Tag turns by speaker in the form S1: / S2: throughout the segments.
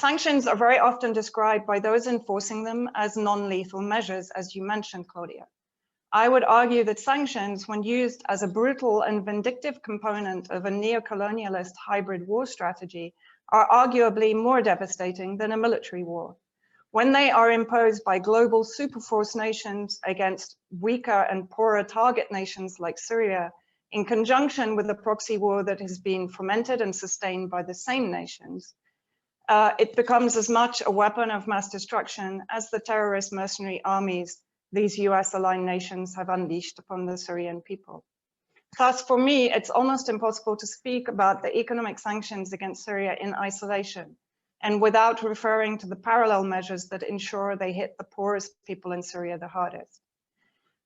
S1: Sanctions are very often described by those enforcing them as non-lethal measures, as you mentioned, Claudia. I would argue that sanctions, when used as a brutal and vindictive component of a neo-colonialist hybrid war strategy, are arguably more devastating than a military war. When they are imposed by global superforce nations against weaker and poorer target nations like Syria, in conjunction with a proxy war that has been fomented and sustained by the same nations, it becomes as much a weapon of mass destruction as the terrorist mercenary armies these US-aligned nations have unleashed upon the Syrian people. Thus, for me, it's almost impossible to speak about the economic sanctions against Syria in isolation and without referring to the parallel measures that ensure they hit the poorest people in Syria the hardest.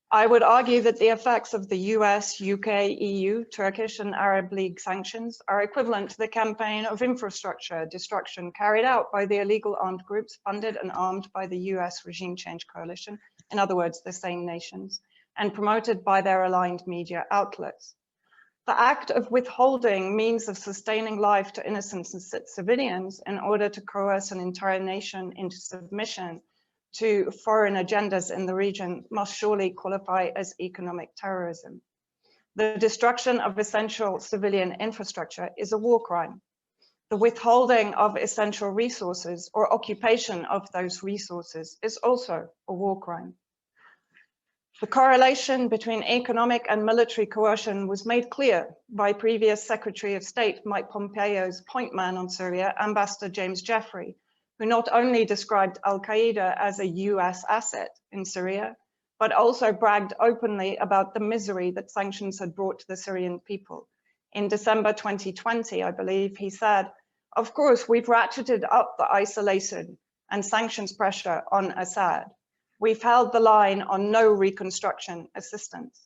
S1: I would argue that the effects of the US, UK, EU, Turkish and Arab League sanctions are equivalent to the campaign of infrastructure destruction carried out by the illegal armed groups funded and armed by the US regime change coalition, in other words, the same nations, and promoted by their aligned media outlets. The act of withholding means of sustaining life to innocent civilians in order to coerce an entire nation into submission to foreign agendas in the region must surely qualify as economic terrorism. The destruction of essential civilian infrastructure is a war crime. The withholding of essential resources or occupation of those resources is also a war crime. The correlation between economic and military coercion was made clear by previous Secretary of State Mike Pompeo's point man on Syria, Ambassador James Jeffrey, who not only described al-Qaeda as a US asset in Syria, but also bragged openly about the misery that sanctions had brought to the Syrian people. In December 2020, I believe, he said, "Of course, we've ratcheted up the isolation and sanctions pressure on Assad. We've held the line on no reconstruction assistance,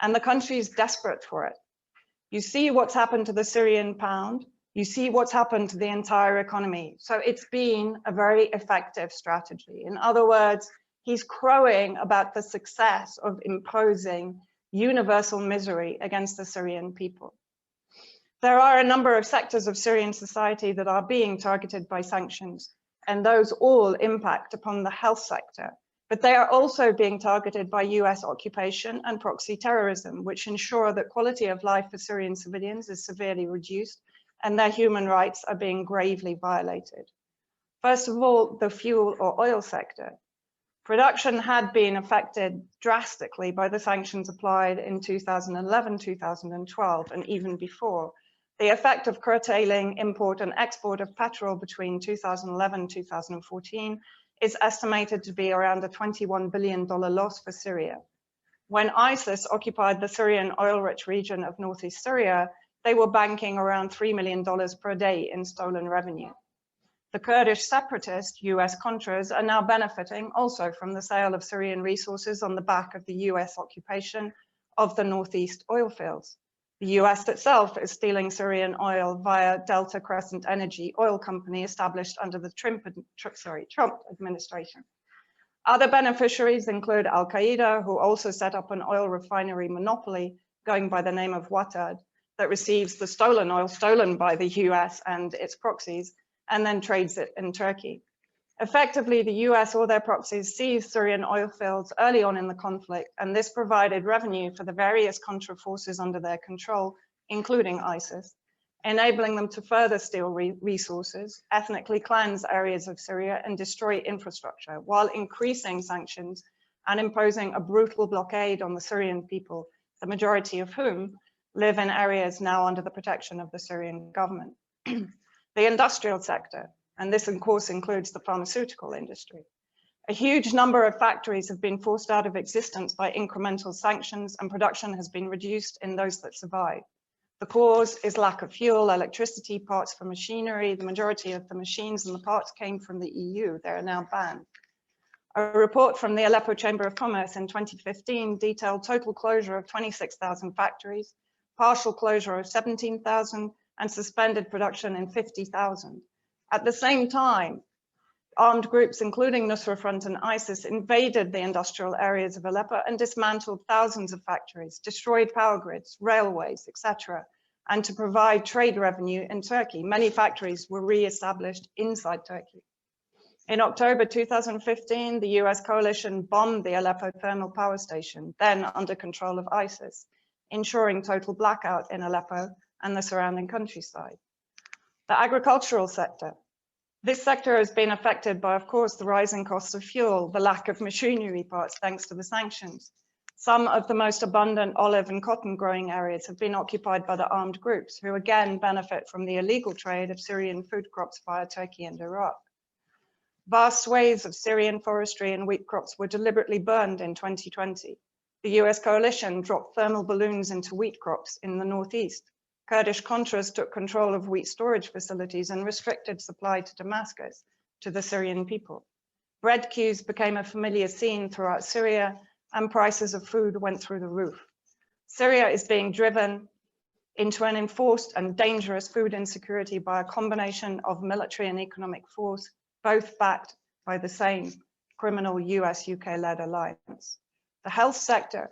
S1: and the country is desperate for it. You see what's happened to the Syrian pound. You see what's happened to the entire economy. So it's been a very effective strategy." In other words, he's crowing about the success of imposing universal misery against the Syrian people. There are a number of sectors of Syrian society that are being targeted by sanctions, and those all impact upon the health sector. But they are also being targeted by US occupation and proxy terrorism, which ensure that quality of life for Syrian civilians is severely reduced and their human rights are being gravely violated. First of all, the fuel or oil sector. Production had been affected drastically by the sanctions applied in 2011, 2012, and even before. The effect of curtailing import and export of petrol between 2011 and 2014 is estimated to be around a $21 billion loss for Syria. When ISIS occupied the Syrian oil-rich region of northeast Syria, they were banking around $3 million per day in stolen revenue. The Kurdish separatist US Contras are now benefiting also from the sale of Syrian resources on the back of the US occupation of the northeast oil fields. The US itself is stealing Syrian oil via Delta Crescent Energy oil company established under the Trump administration. Other beneficiaries include al-Qaeda, who also set up an oil refinery monopoly going by the name of Watad, that receives the stolen oil stolen by the US and its proxies, and then trades it in Turkey. Effectively, the US or their proxies seized Syrian oil fields early on in the conflict, and this provided revenue for the various Contra forces under their control, including ISIS, enabling them to further steal resources, ethnically cleanse areas of Syria, and destroy infrastructure, while increasing sanctions and imposing a brutal blockade on the Syrian people, the majority of whom live in areas now under the protection of the Syrian government. The industrial sector, and this of course includes the pharmaceutical industry. A huge number of factories have been forced out of existence by incremental sanctions, and production has been reduced in those that survive. The cause is lack of fuel, electricity, parts for machinery. The majority of the machines and the parts came from the EU. They are now banned. A report from the Aleppo Chamber of Commerce in 2015 detailed total closure of 26,000 factories, partial closure of 17,000, and suspended production in 50,000. At the same time, armed groups, including Nusra Front and ISIS, invaded the industrial areas of Aleppo and dismantled thousands of factories, destroyed power grids, railways, etc., and to provide trade revenue in Turkey. Many factories were re-established inside Turkey. In October 2015, the US coalition bombed the Aleppo thermal power station, then under control of ISIS, ensuring total blackout in Aleppo and the surrounding countryside. The agricultural sector. This sector has been affected by, of course, the rising cost of fuel, the lack of machinery parts thanks to the sanctions. Some of the most abundant olive and cotton growing areas have been occupied by the armed groups, who again benefit from the illegal trade of Syrian food crops via Turkey and Iraq. Vast swathes of Syrian forestry and wheat crops were deliberately burned in 2020. The US coalition dropped thermal balloons into wheat crops in the northeast. Kurdish Contras took control of wheat storage facilities and restricted supply to Damascus to the Syrian people. Bread queues became a familiar scene throughout Syria, and prices of food went through the roof. Syria is being driven into an enforced and dangerous food insecurity by a combination of military and economic force, both backed by the same criminal US-UK-led alliance. The health sector.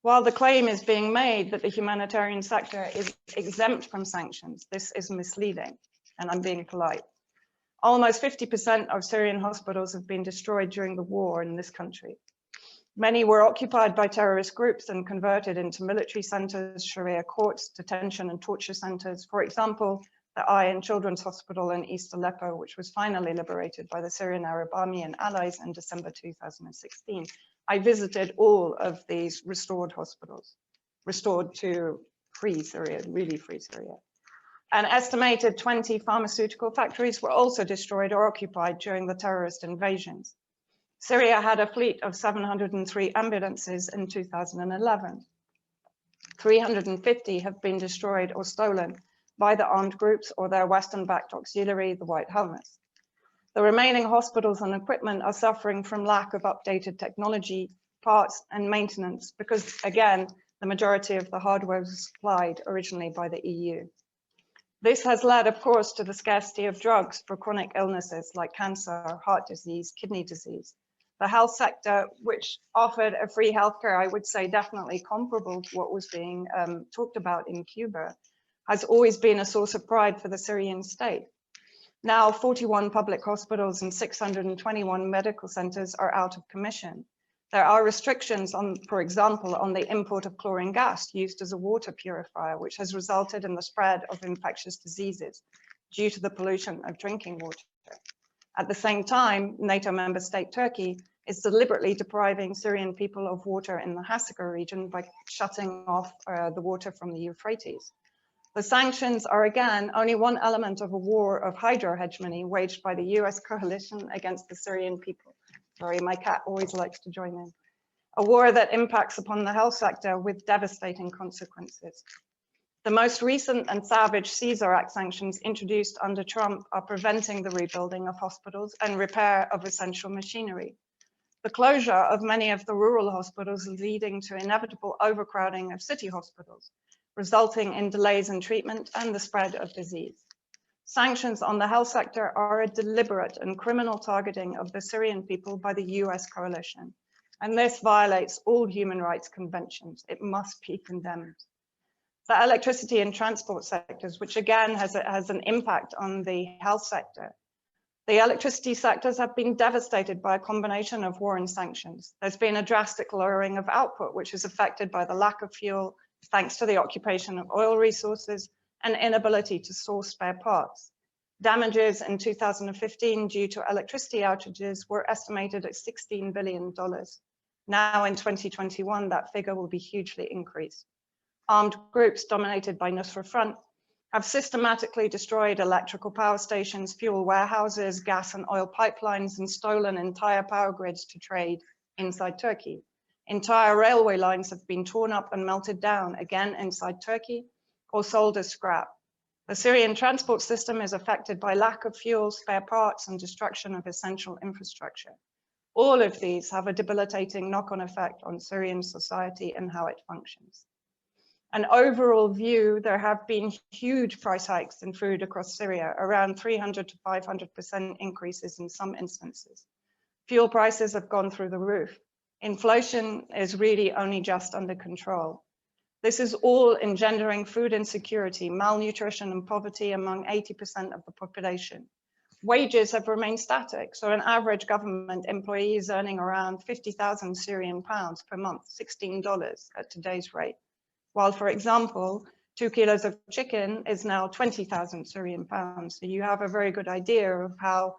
S1: While the claim is being made that the humanitarian sector is exempt from sanctions, this is misleading, and I'm being polite. Almost 50% of Syrian hospitals have been destroyed during the war in this country. Many were occupied by terrorist groups and converted into military centers, Sharia courts, detention and torture centers. For example, the Eye and Children's Hospital in East Aleppo, which was finally liberated by the Syrian Arab Army and allies in December 2016. I visited all of these restored hospitals, restored to free Syria, really free Syria. An estimated 20 pharmaceutical factories were also destroyed or occupied during the terrorist invasions. Syria had a fleet of 703 ambulances in 2011. 350 have been destroyed or stolen by the armed groups or their Western-backed auxiliary, the White Helmets. The remaining hospitals and equipment are suffering from lack of updated technology, parts, and maintenance because, again, the majority of the hardware was supplied originally by the EU. This has led, of course, to the scarcity of drugs for chronic illnesses like cancer, heart disease, kidney disease. The health sector, which offered a free healthcare, I would say definitely comparable to what was being talked about in Cuba, has always been a source of pride for the Syrian state. Now, 41 public hospitals and 621 medical centers are out of commission. There are restrictions on, for example, on the import of chlorine gas used as a water purifier, which has resulted in the spread of infectious diseases due to the pollution of drinking water. At the same time, NATO member state Turkey is deliberately depriving Syrian people of water in the Hasaka region by shutting off the water from the Euphrates. The sanctions are, again, only one element of a war of hydro-hegemony waged by the US coalition against the Syrian people. Sorry, my cat always likes to join in. A war that impacts upon the health sector with devastating consequences. The most recent and savage Caesar Act sanctions introduced under Trump are preventing the rebuilding of hospitals and repair of essential machinery. The closure of many of the rural hospitals is leading to inevitable overcrowding of city hospitals, resulting in delays in treatment and the spread of disease. Sanctions on the health sector are a deliberate and criminal targeting of the Syrian people by the US coalition, and this violates all human rights conventions. It must be condemned. The electricity and transport sectors, which again has an impact on the health sector. The electricity sectors have been devastated by a combination of war and sanctions. There's been a drastic lowering of output, which is affected by the lack of fuel, thanks to the occupation of oil resources and inability to source spare parts. Damages in 2015 due to electricity outages were estimated at $16 billion. Now in 2021, that figure will be hugely increased. Armed groups dominated by Nusra Front have systematically destroyed electrical power stations, fuel warehouses, gas and oil pipelines, and stolen entire power grids to trade inside Turkey. Entire railway lines have been torn up and melted down, again inside Turkey, or sold as scrap. The Syrian transport system is affected by lack of fuel, spare parts, and destruction of essential infrastructure. All of these have a debilitating knock-on effect on Syrian society and how it functions. An overall view, there have been huge price hikes in food across Syria, around 300 to 500% increases in some instances. Fuel prices have gone through the roof. Inflation is really only just under control. This is all engendering food insecurity, malnutrition, and poverty among 80% of the population. Wages have remained static, so an average government employee is earning around 50,000 Syrian pounds per month, $16 at today's rate. While, for example, 2 kilos of chicken is now 20,000 Syrian pounds. So you have a very good idea of how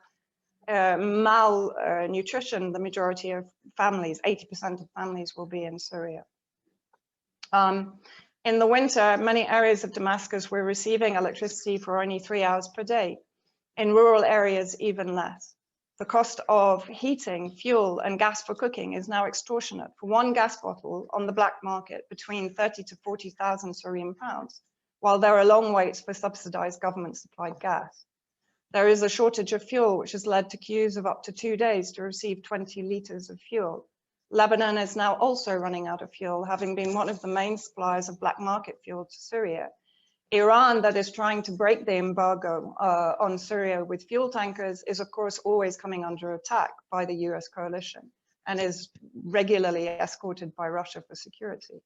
S1: malnutrition the majority of families, 80% of families, will be in Syria. In the winter, many areas of Damascus were receiving electricity for only 3 hours per day. In rural areas, even less. The cost of heating, fuel, and gas for cooking is now extortionate. For one gas bottle on the black market, between 30 to 40,000 Syrian pounds, while there are long waits for subsidized government-supplied gas. There is a shortage of fuel, which has led to queues of up to 2 days to receive 20 liters of fuel. Lebanon is now also running out of fuel, having been one of the main suppliers of black market fuel to Syria. Iran, that is trying to break the embargo on Syria with fuel tankers, is of course always coming under attack by the US coalition and is regularly escorted by Russia for security.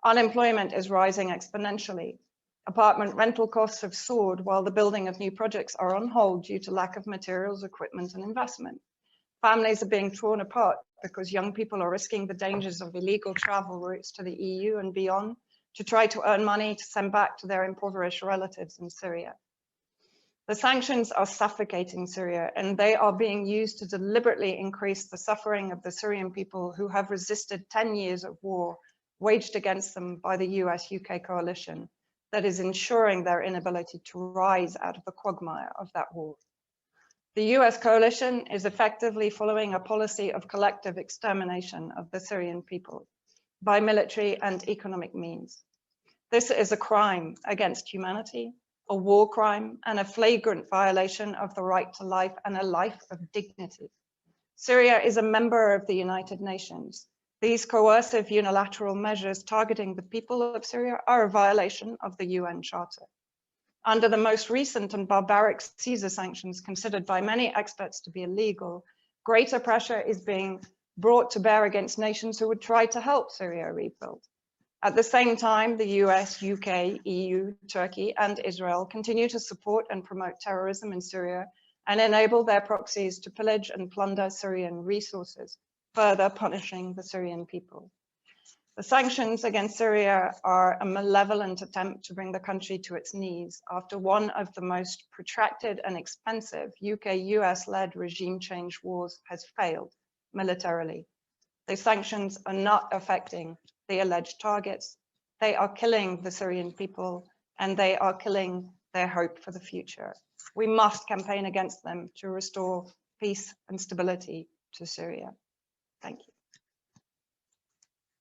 S1: Unemployment is rising exponentially. Apartment rental costs have soared while the building of new projects are on hold due to lack of materials, equipment, and investment. Families are being torn apart because young people are risking the dangers of illegal travel routes to the EU and beyond to try to earn money to send back to their impoverished relatives in Syria. The sanctions are suffocating Syria, and they are being used to deliberately increase the suffering of the Syrian people who have resisted 10 years of war waged against them by the US-UK coalition that is ensuring their inability to rise out of the quagmire of that war. The US coalition is effectively following a policy of collective extermination of the Syrian people by military and economic means. This is a crime against humanity, a war crime, and a flagrant violation of the right to life and a life of dignity. Syria is a member of the United Nations. These coercive unilateral measures targeting the people of Syria are a violation of the UN Charter. Under the most recent and barbaric Caesar sanctions, considered by many experts to be illegal, greater pressure is being brought to bear against nations who would try to help Syria rebuild. At the same time, the US, UK, EU, Turkey, and Israel continue to support and promote terrorism in Syria and enable their proxies to pillage and plunder Syrian resources, further punishing the Syrian people. The sanctions against Syria are a malevolent attempt to bring the country to its knees after one of the most protracted and expensive UK-US-led regime change wars has failed militarily. The sanctions are not affecting the alleged targets. They are killing the Syrian people and they are killing their hope for the future. We must campaign against them to restore peace and stability to Syria. Thank you.